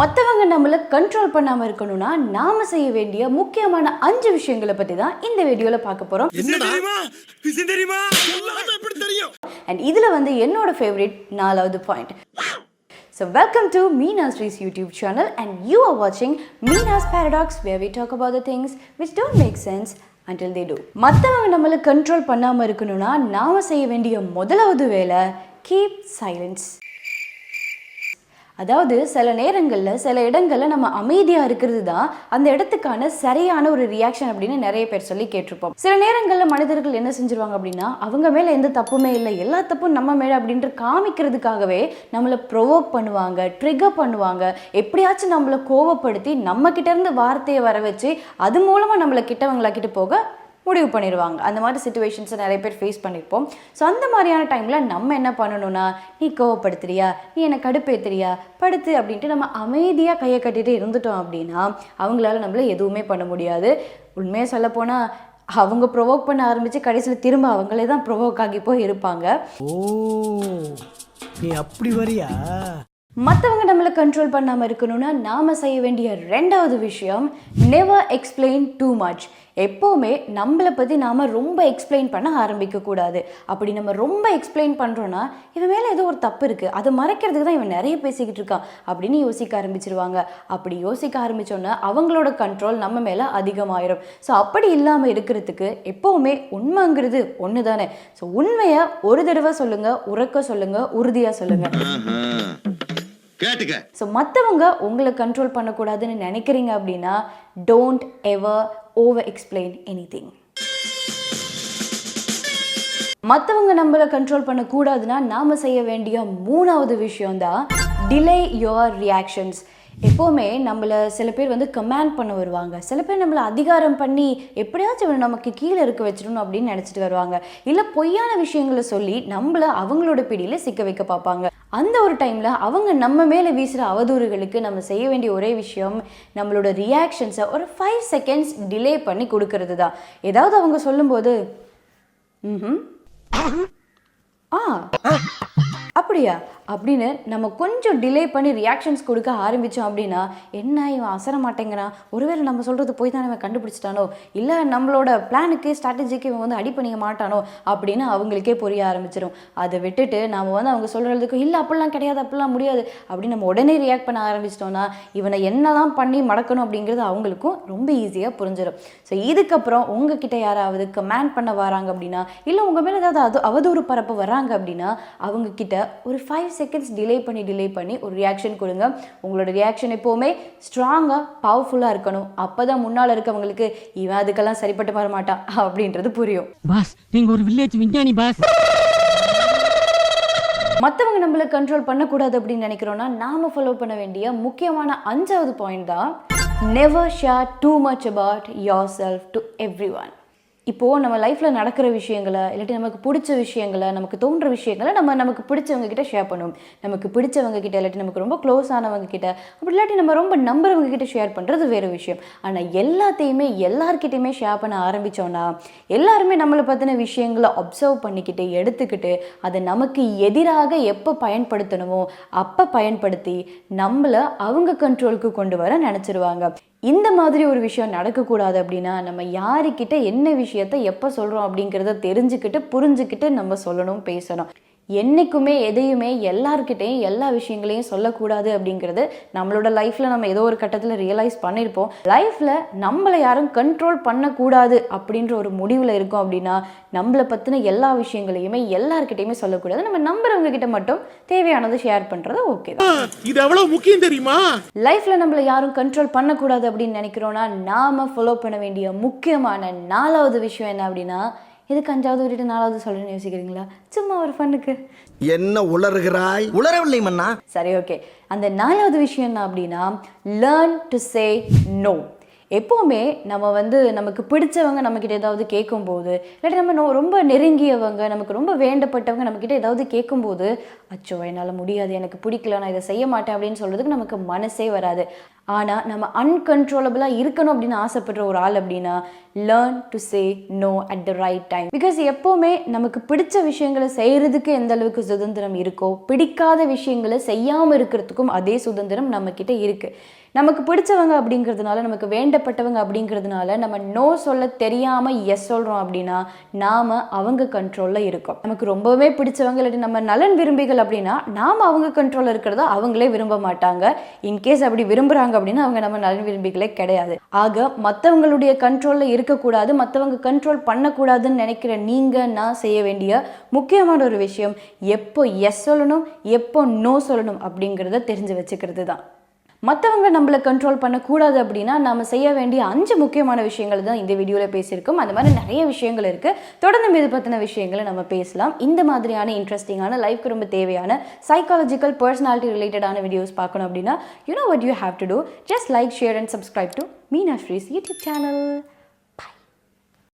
மற்றவங்க நம்மளை கண்ட்ரோல் பண்ணாமல் இருக்கணும்னா நாம செய்ய வேண்டிய முக்கியமான 5 விஷயங்களை பற்றி தான் இந்த வீடியோவில் பார்க்க போகிறோம். அண்ட் இதில் வந்து என்னோட ஃபேவரட் 4வது point. So welcome to Meenasri's YouTube channel and you are watching Meena's Paradox, where we talk about the things which don't make sense until they do. மற்றவங்க நம்மளை கண்ட்ரோல் பண்ணாமல் இருக்கணும்னா நாம செய்ய வேண்டிய முதலாவது வேலை keep silence. அதாவது சில நேரங்களில் சில இடங்களில் நம்ம அமைதியாக இருக்கிறது தான் அந்த இடத்துக்கான சரியான ஒரு ரியாக்ஷன் அப்படின்னு நிறைய பேர் சொல்லி கேட்டிருப்போம். சில நேரங்களில் மனிதர்கள் என்ன செஞ்சிருவாங்க அப்படின்னா அவங்க மேலே எந்த தப்புமே இல்லை, எல்லா தப்பும் நம்ம மேலே அப்படின்ற காமிக்கிறதுக்காகவே நம்மளை ப்ரொவோக் பண்ணுவாங்க, ட்ரிகர் பண்ணுவாங்க, எப்படியாச்சும் நம்மளை கோவப்படுத்தி நம்ம கிட்ட இருந்து வார்த்தையை வர வச்சு அது மூலமாக நம்மளை கிட்டவங்களாக்கிட்டு போக முடிவு பண்ணிடுவாங்க. அந்த மாதிரி சுச்சுவேஷன்ஸை நிறைய பேர் ஃபேஸ் பண்ணியிருப்போம். ஸோ அந்த மாதிரியான டைமில் நம்ம என்ன பண்ணணும்னா, நீ கோவப்படுத்துறியா, நீ என்னை கடுப்பேத்துறியா, படுத்து அப்படின்ட்டு நம்ம அமைதியாக கையை கட்டிட்டு இருந்துட்டோம் அப்படின்னா அவங்களால நம்மள எதுவுமே பண்ண முடியாது. உண்மையாக சொல்லப்போனால் அவங்க ப்ரொவோக் பண்ண ஆரம்பித்து கடைசியில் திரும்ப அவங்களே தான் ப்ரொவோக் ஆகி போய் இருப்பாங்க. ஓ, நீ அப்படி வரியா? மற்றவங்க நம்மளை கண்ட்ரோல் பண்ணாமல் இருக்கணும்னா நாம் செய்ய வேண்டிய 2வது விஷயம் நெவர் எக்ஸ்பிளைன் டூ மச். எப்போவுமே நம்மளை பற்றி நாம் ரொம்ப எக்ஸ்பிளைன் பண்ண ஆரம்பிக்கக்கூடாது. அப்படி நம்ம ரொம்ப எக்ஸ்பிளைன் பண்ணுறோன்னா இவன் மேலே ஏதோ ஒரு தப்பு இருக்குது, அதை மறைக்கிறதுக்கு தான் இவன் நிறைய பேசிக்கிட்டு இருக்கான் அப்படின்னு யோசிக்க ஆரம்பிச்சிருவாங்க. அப்படி யோசிக்க ஆரம்பித்தோன்னா அவங்களோட கண்ட்ரோல் நம்ம மேலே அதிகமாயிரும். ஸோ அப்படி இல்லாமல் இருக்கிறதுக்கு எப்போவுமே உண்மைங்கிறது ஒன்று தானே. ஸோ உண்மையை ஒரு தடவை சொல்லுங்கள், உறக்க சொல்லுங்கள், உறுதியாக சொல்லுங்கள். ஸோ மற்றவங்க உங்களை கண்ட்ரோல் பண்ணக்கூடாதுன்னு நினைக்கிறீங்க அப்படின்னா don't ever over explain anything. மற்றவங்க நம்மளை கண்ட்ரோல் பண்ணக்கூடாதுன்னா நாம் செய்ய வேண்டிய 3வது விஷயம்தான் டிலே யுவர் ரியாக்ஷன்ஸ். எப்போவுமே நம்மளை சில பேர் வந்து கமாண்ட் பண்ண வருவாங்க, சில பேர் நம்மளை அதிகாரம் பண்ணி எப்படியாச்சும் நமக்கு கீழே இருக்க வச்சிடணும் அப்படின்னு நினச்சிட்டு வருவாங்க. இல்லை பொய்யான விஷயங்களை சொல்லி நம்மளை அவங்களோட பிடியில் சிக்க வைக்க பார்ப்பாங்க. அந்த ஒரு டைமில் அவங்க நம்ம மேலே வீசுகிற அவதூறுகளுக்கு நம்ம செய்ய வேண்டிய ஒரே விஷயம் நம்மளோட ரியாக்ஷன்ஸை ஒரு 5 செகண்ட்ஸ் டிலே பண்ணி கொடுக்கறது தான். ஏதாவது அவங்க சொல்லும்போது அப்படியா அப்படின்னு நம்ம கொஞ்சம் டிலே பண்ணி ரியாக்ஷன்ஸ் கொடுக்க ஆரம்பித்தோம் அப்படின்னா என்ன இவன் அசர மாட்டேங்கிறான், ஒருவேளை நம்ம சொல்கிறது போய் தான் இவன் கண்டுபிடிச்சிட்டானோ, இல்லை நம்மளோட பிளானுக்கு ஸ்ட்ராட்டஜிக்கு இவன் வந்து அடி பண்ணிக்க மாட்டானோ அப்படின்னு அவங்களுக்கே புரிய ஆரம்பிச்சிடும். அதை விட்டுட்டு நம்ம வந்து அவங்க சொல்கிறதுக்கு இல்லை அப்படிலாம் கிடையாது, அப்படிலாம் முடியாது அப்படின்னு நம்ம உடனே ரியாக்ட் பண்ண ஆரம்பிச்சிட்டோன்னா இவனை என்னதான் பண்ணி மடக்கணும் அப்படிங்கிறது அவங்களுக்கும் ரொம்ப ஈஸியாக புரிஞ்சிடும். ஸோ இதுக்கப்புறம் உங்ககிட்ட யாராவது கமெண்ட் பண்ண வராங்க அப்படின்னா, இல்லை உங்கள் மேலே ஏதாவது அவதூறு பரப்ப வராங்க அப்படின்னா அவங்கக்கிட்ட ஒரு 5 செகண்ட்ஸ் டிலே பண்ணி ஒரு ரியாக்ஷன் கொடுங்க. உங்களோட ரியாக்ஷன் எப்போவுமே ஸ்ட்ராங்காக பவர்ஃபுல்லாக இருக்கணும். அப்போ தான் முன்னால் இருக்கவங்களுக்கு இவன் அதுக்கெல்லாம் சரிப்பட்டு வர மாட்டான் அப்படின்றது புரியும். பாஸ், நீங்கள் ஒரு வில்லேஜ் விஞ்ஞானி பாஸ். மற்றவங்க நம்மளை கண்ட்ரோல் பண்ணக்கூடாது அப்படின்னு நினைக்கிறோன்னா நாம் ஃபாலோ பண்ண வேண்டிய முக்கியமான 5வது பாயிண்ட் தான் never share too much about your self to every one. இப்போது நம்ம லைஃப்பில் நடக்கிற விஷயங்களை, இல்லாட்டி நமக்கு பிடிச்ச விஷயங்களை, நமக்கு தோன்ற விஷயங்களை நமக்கு பிடிச்சவங்க கிட்ட ஷேர் பண்ணுவோம். நமக்கு பிடிச்சவங்க கிட்ட, இல்லாட்டி நமக்கு ரொம்ப க்ளோஸ் ஆனவங்க கிட்ட, அப்படி இல்லாட்டி நம்ம ரொம்ப நம்புறவங்க கிட்ட ஷேர் பண்ணுறது வேறு விஷயம். ஆனால் எல்லாத்தையுமே எல்லார்கிட்டையுமே ஷேர் பண்ண ஆரம்பித்தோன்னா எல்லாருமே நம்மளை பற்றின விஷயங்களை அப்சர்வ் பண்ணிக்கிட்டு எடுத்துக்கிட்டு அதை நமக்கு எதிராக எப்போ பயன்படுத்தணுமோ அப்போ பயன்படுத்தி நம்மளை அவங்க கண்ட்ரோலுக்கு கொண்டு வர நினச்சிருவாங்க. இந்த மாதிரி ஒரு விஷயம் நடக்கக்கூடாது அப்படின்னா நம்ம யாருக்கிட்ட என்ன விஷயத்த எப்போ சொல்கிறோம் அப்படிங்கிறத தெரிஞ்சுக்கிட்டு புரிஞ்சுக்கிட்டு நம்ம சொல்லணும், பேசணும். என்றைக்குமே எதையுமே எல்லார்கிட்டையும் எல்லா விஷயங்களையும் சொல்லக்கூடாது அப்படிங்கிறது நம்மளோட லைஃப்பில் நம்ம ஏதோ ஒரு கட்டத்தில் ரியலைஸ் பண்ணியிருப்போம். லைஃப்பில் நம்மளை யாரும் கண்ட்ரோல் பண்ணக்கூடாது அப்படின்ற ஒரு முடிவில் இருக்கோம் அப்படின்னா நம்மளை பற்றின எல்லா விஷயங்களையுமே எல்லார்கிட்டையுமே சொல்லக்கூடாது. நம்ம நம்புறவங்க கிட்ட மட்டும் தேவையானது ஷேர் பண்ணுறது ஓகே தான். இது எவ்வளவு முக்கியம் தெரியுமா? லைஃப்பில் நம்மளை யாரும் கண்ட்ரோல் பண்ணக்கூடாது அப்படின்னு நினைக்கிறோன்னா நாம் ஃபாலோ பண்ண வேண்டிய முக்கியமான 4வது விஷயம் என்ன அப்படின்னா, இதுக்கு 5வது விட்டுட்டு 4வது சொல்றேன்னு யோசிக்கிறீங்களா? சும்மா ஒரு ஃபன்னுக்கு. என்ன உளறுகிறாய்? உளரவில்லை மன்னா. சரி, ஓகே. அந்த 4வது விஷயம் என்ன அப்படின்னா லேர்ன் டு சே நோ. எப்போவுமே நம்ம வந்து நமக்கு பிடிச்சவங்க நம்மக்கிட்ட ஏதாவது கேட்கும்போது, இல்லாட்டி நம்ம ரொம்ப நெருங்கியவங்க, நமக்கு ரொம்ப வேண்டப்பட்டவங்க நம்மக்கிட்ட ஏதாவது கேட்கும்போது, அச்சோ என்னால் முடியாது, எனக்கு பிடிக்கல, நான் இதை செய்ய மாட்டேன் அப்படின்னு சொல்கிறதுக்கு நமக்கு மனசே வராது. ஆனால் நம்ம அன்கண்ட்ரோலபிளாக இருக்கணும் அப்படின்னு ஆசைப்படுற ஒரு ஆள் அப்படின்னா learn to say no at the right time. Because எப்போவுமே நமக்கு பிடிச்ச விஷயங்களை செய்கிறதுக்கு எந்த அளவுக்கு சுதந்திரம் இருக்கோ, பிடிக்காத விஷயங்களை செய்யாமல் இருக்கிறதுக்கும் அதே சுதந்திரம் நம்மக்கிட்ட இருக்குது. நமக்கு பிடிச்சவங்க அப்படிங்கிறதுனால, நமக்கு வேண்டப்பட்டவங்க அப்படிங்கிறதுனால நம்ம நோ சொல்ல தெரியாமல் எஸ் சொல்கிறோம் அப்படின்னா நாம் அவங்க கண்ட்ரோலில் இருக்கோம். நமக்கு ரொம்பவே பிடிச்சவங்க இல்லாட்டி நம்ம நலன் விரும்பிகள் அப்படின்னா நாம் அவங்க கண்ட்ரோலில் இருக்கிறத அவங்களே விரும்ப மாட்டாங்க. இன்கேஸ் அப்படி விரும்புகிறாங்க அப்படின்னா அவங்க நம்ம நலன் விரும்பிகளே கிடையாது. ஆக மற்றவங்களுடைய கண்ட்ரோலில் இருக்கக்கூடாது, மற்றவங்க கண்ட்ரோல் பண்ணக்கூடாதுன்னு நினைக்கிற நீங்கள் நான் செய்ய வேண்டிய முக்கியமான ஒரு விஷயம் எப்போ எஸ் சொல்லணும், எப்போ நோ சொல்லணும் அப்படிங்கிறத தெரிஞ்சு வச்சுக்கிறது தான். மற்றவங்க நம்மளை கண்ட்ரோல் பண்ணக்கூடாது அப்படின்னா நம்ம செய்ய வேண்டிய 5 முக்கியமான விஷயங்கள் தான் இந்த வீடியோவில் பேசியிருக்கோம். அந்த மாதிரி நிறைய விஷயங்கள் இருக்குது. தொடர்ந்து இது பற்றின விஷயங்களை நம்ம பேசலாம். இந்த மாதிரியான இன்ட்ரெஸ்டிங்கான லைஃப்க்கு ரொம்ப தேவையான சைக்காலஜிக்கல் பர்சனாலிட்டி ரிலேட்டடான வீடியோஸ் பார்க்கணும் அப்படின்னா you know what you have to do. Just like, share and subscribe to Meenashree YouTube channel.